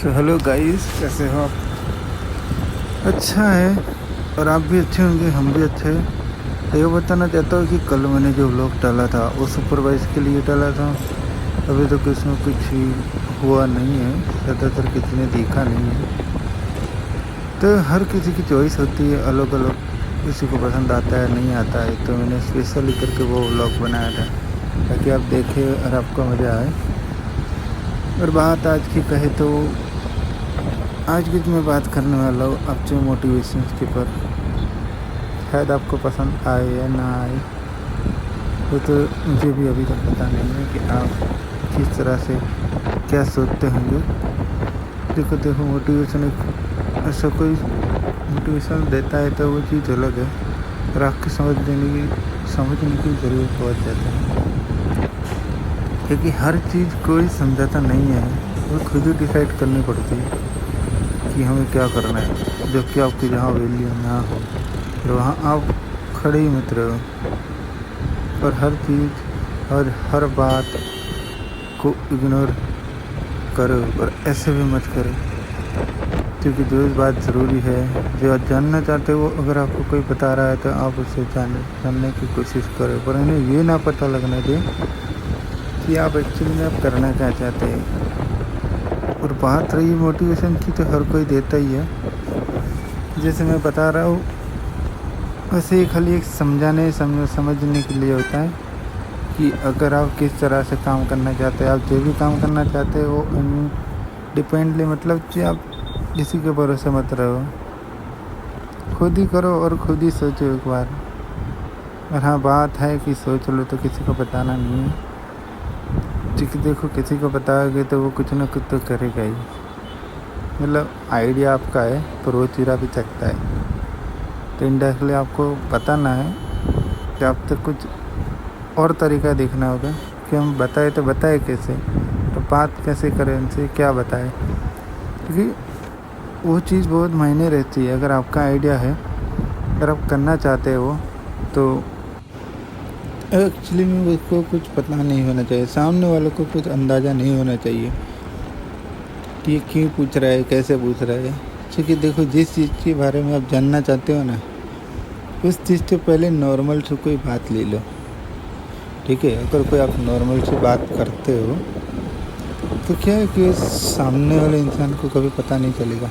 तो hello guys, कैसे हो आप? अच्छा है। और आप भी अच्छे होंगे, हम भी अच्छे हैं। तो ये बताना चाहता हूँ कि कल मैंने जो व्लॉग डाला था वो सुपरवाइज के लिए डाला था। अभी तो कुछ में कुछ ही हुआ नहीं है, ज़्यादातर किसी ने देखा नहीं है। तो हर किसी की चॉइस होती है अलग अलग, किसी को पसंद आता है नहीं आता है। तो मैंने स्पेशली करके वो व्लॉग बनाया था ताकि आप देखें और आपको मज़ा आए। और बात आज की कहे तो आज की जो मैं बात करने वाला हूँ आपसे मोटिवेशन के ऊपर। शायद आपको पसंद आए या ना आए, वो तो मुझे भी अभी तक पता नहीं है कि आप किस तरह से क्या सोचते होंगे। देखो मोटिवेशन एक ऐसा कोई मोटिवेशन देता है तो वो चीज़ अलग है, और आपकी समझने की ज़रूरत बहुत ज़्यादा है, क्योंकि हर चीज़ कोई समझाता नहीं है। वो खुद ही डिसाइड करनी पड़ती है कि हमें क्या करना है। जबकि आपकी जहाँ वैल्यू ना हो और वहाँ आप खड़े ही मत रहो, और हर चीज़ और हर बात को इग्नोर करो, और ऐसे भी मत करो। क्योंकि जो बात ज़रूरी है, जो आप जानना चाहते हो, अगर आपको कोई बता रहा है तो आप उससे जानने की कोशिश करो, पर उन्हें ये ना पता लगने दें कि आप एक्चुअली में आप करना क्या चाहते हैं। और बात रही मोटिवेशन की, तो हर कोई देता ही है। जैसे मैं बता रहा हूँ, वैसे ही खाली एक समझने के लिए होता है कि अगर आप किस तरह से काम करना चाहते हैं, आप जो भी काम करना चाहते हो वो डिपेंडली, मतलब कि आप किसी के भरोसे मत रहो, खुद ही करो और खुद ही सोचो एक बार। और हाँ, बात है कि सोच लो तो किसी को बताना नहीं है, क्योंकि देखो किसी को बताओगे तो वो कुछ ना कुछ तो करेगा ही। मतलब आइडिया आपका है पर वो चुरा भी सकता है। तो इनडायरेक्टली आपको बताना है कि आप तक कुछ और तरीका देखना होगा कि हम बताए तो बताए कैसे, तो बात कैसे करें उनसे, क्या बताएं। क्योंकि वो चीज़ बहुत मायने रहती है। अगर आपका आइडिया है, अगर आप करना चाहते हो, तो एक्चुअली में उसको कुछ पता नहीं होना चाहिए, सामने वालों को कुछ अंदाज़ा नहीं होना चाहिए कि ये क्यों पूछ रहा है, कैसे पूछ रहा है। क्योंकि देखो, जिस चीज़ के बारे में आप जानना चाहते हो ना, उस चीज़ से पहले नॉर्मल से कोई बात ले लो, ठीक है। अगर कोई आप नॉर्मल से बात करते हो तो क्या है कि सामने वाले इंसान को कभी पता नहीं चलेगा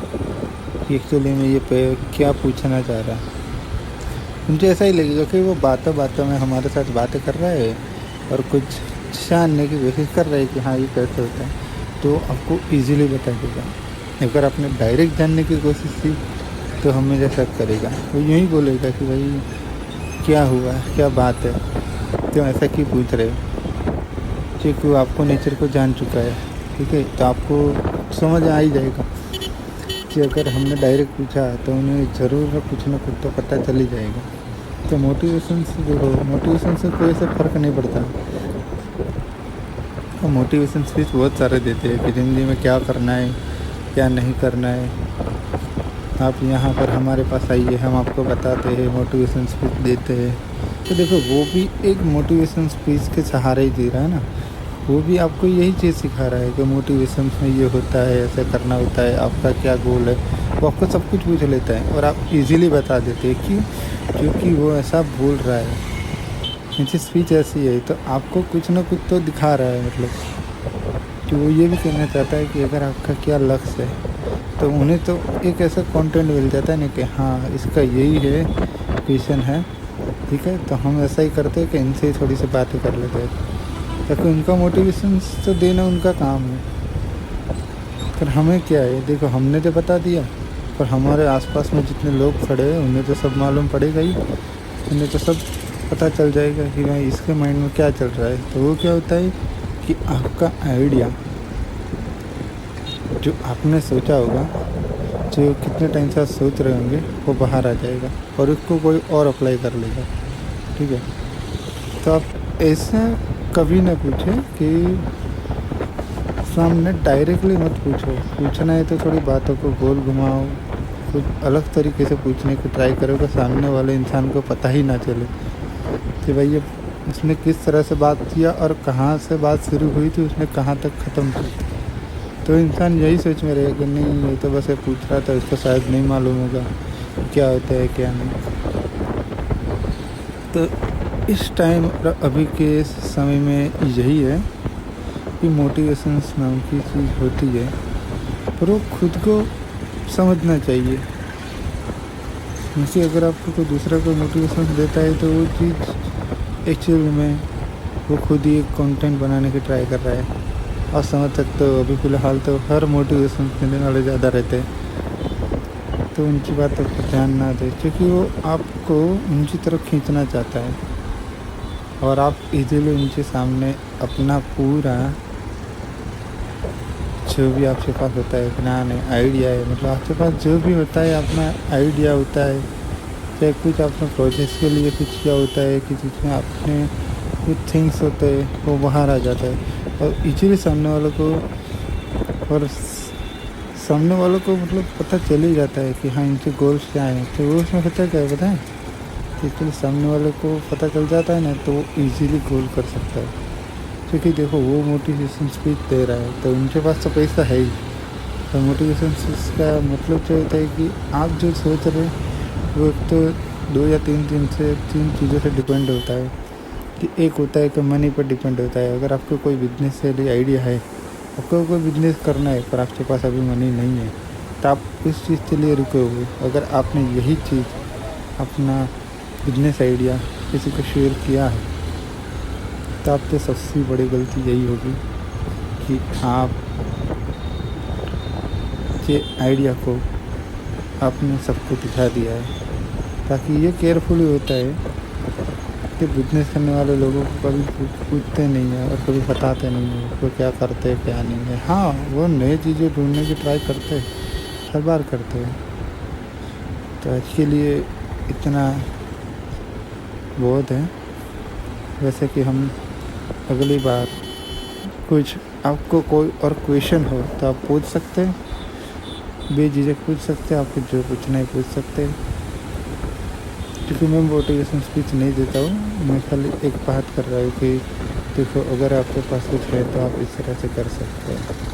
कि एक्चुअली में ये क्या पूछना चाह रहा है। मुझे ऐसा ही लगेगा कि वो बातों बातों में हमारे साथ बातें कर रहा है और कुछ जानने की कोशिश कर रहा है कि हाँ ये कैसे होता है, तो आपको इजीली बता देगा। अगर आपने डायरेक्ट जानने की कोशिश की तो हमेशा शक करेगा, वो यूँ ही बोलेगा कि भाई क्या हुआ, क्या बात है, क्यों ऐसा क्यों पूछ रहे हो। क्योंकि वो आपको नेचर को जान चुका है, ठीक है। तो आपको समझ आ ही जाएगा कि अगर हमने डायरेक्ट पूछा तो उन्हें ज़रूर कुछ ना कुछ तो पता चल ही जाएगा। तो मोटिवेशन से देखो, मोटिवेशन से कोई ऐसा फ़र्क नहीं पड़ता। और मोटिवेशन स्पीच बहुत सारे देते हैं कि ज़िंदगी में क्या करना है, क्या नहीं करना है। आप यहाँ पर हमारे पास आइए, हम आपको बताते हैं, मोटिवेशन स्पीच देते हैं। तो देखो, वो भी एक मोटिवेशन स्पीच के सहारे ही दे रहा है ना। वो भी आपको यही चीज़ सिखा रहा है कि मोटिवेशन में ये होता है, ऐसा करना होता है, आपका क्या गोल है। वो आपको सब कुछ पूछ लेता है और आप इजीली बता देते हैं। क्यों? क्योंकि वो ऐसा बोल रहा है, उनकी स्पीच ऐसी है, तो आपको कुछ ना कुछ तो दिखा रहा है। मतलब कि वो ये भी कहना चाहता है कि अगर आपका क्या लक्ष्य है, तो उन्हें तो एक ऐसा कंटेंट मिल जाता है ना कि हाँ इसका यही है, विजन है, ठीक है। तो हम ऐसा ही करते हैं कि इनसे ही थोड़ी सी बातें कर लेते हैं, ताकि उनका मोटिवेशन तो देना उनका काम है। पर हमें क्या है, देखो हमने तो बता दिया, पर हमारे आसपास में जितने लोग खड़े हैं उन्हें तो सब मालूम पड़ेगा ही, उन्हें तो सब पता चल जाएगा कि भाई इसके माइंड में क्या चल रहा है। तो वो क्या होता है कि आपका आइडिया जो आपने सोचा होगा, जो कितने टाइम से आप सोच रहे होंगे, वो बाहर आ जाएगा और उसको कोई और अप्लाई कर लेगा, ठीक है। तो आप ऐसा कभी ना पूछें कि सामने डायरेक्टली मत पूछो। पूछना है तो थोड़ी बातों को गोल घुमाओ, कुछ अलग तरीके से पूछने की ट्राई करो कि सामने वाले इंसान को पता ही ना चले कि भाई ये उसने किस तरह से बात किया और कहाँ से बात शुरू हुई थी, उसने कहाँ तक ख़त्म की। तो इंसान यही सोच में रहेगा कि नहीं, ये तो बस ये पूछ रहा था, इसको शायद नहीं मालूम होगा क्या होता है क्या नहीं। तो इस टाइम अभी के समय में यही है कि मोटिवेशंस नाम की चीज़ होती है, पर वो खुद को समझना चाहिए। जैसे अगर आपको कोई दूसरा कोई मोटिवेशन देता है तो वो चीज़ एक्चुअल में वो खुद ही एक कंटेंट बनाने की ट्राई कर रहा है। और समझ सकते हो अभी फ़िलहाल तो हर मोटिवेशन देने वाले ज़्यादा रहते हैं, तो उनकी बातों पर ध्यान ना दें, क्योंकि वो आपको उनकी तरफ खींचना चाहता है और आप इजीली उनके सामने अपना पूरा जो भी आपके पास होता है ज्ञान है, आइडिया है, मतलब आपके पास जो भी होता है अपना आइडिया होता है, चाहे कुछ आपने प्रोजेक्ट के लिए कुछ किया होता है, किसी में आपने कुछ थिंग्स होते हैं, वो बाहर आ जाता है और इजीली सामने वालों को मतलब पता चल ही जाता है कि हाँ इनके गोल्स क्या हैं। तो वो उसमें पता क्या है, पता है कि एक्चुअली सामने वाले को पता चल जाता है ना, तो वो ईजीली गोल कर सकता है, क्योंकि देखो वो मोटिवेशन स्पीच दे रहा है तो उनके पास तो पैसा है ही। तो मोटिवेशन स्पीच का मतलब जो होता है कि आप जो सोच रहे हैं वो एक तो 2 या 3 चीज़ों से डिपेंड होता है। कि एक होता है कि मनी पर डिपेंड होता है। अगर आपको कोई बिजनेस से लिए आइडिया है, आपको कोई बिजनेस करना है पर आपके पास अभी मनी नहीं है, तो आप उस चीज़ के लिए रुके हुए। अगर आपने यही चीज़ अपना बिजनेस आइडिया किसी को शेयर किया है तो आप पे सबसे बड़ी गलती यही होगी कि आप के आइडिया को आपने सबको दिखा दिया है। ताकि ये केयरफुली होता है कि बिजनेस करने वाले लोगों को कभी पूछते नहीं है और कभी बताते नहीं है वो क्या करते हैं क्या नहीं है। हाँ, वो नई चीज़ें ढूंढने की ट्राई करते हैं, हर बार करते हैं। तो आज के लिए इतना बहुत है। वैसे कि हम अगली बार कुछ आपको कोई और क्वेश्चन हो तो आप पूछ सकते हैं, बेझिझक पूछ सकते हैं, आपको जो पूछना है पूछ सकते हैं। क्योंकि मैं मोटिवेशन स्पीच नहीं देता हूँ, मैं खाली एक बात कर रहा हूँ कि देखो अगर आपके पास कुछ है तो आप इस तरह से कर सकते हैं।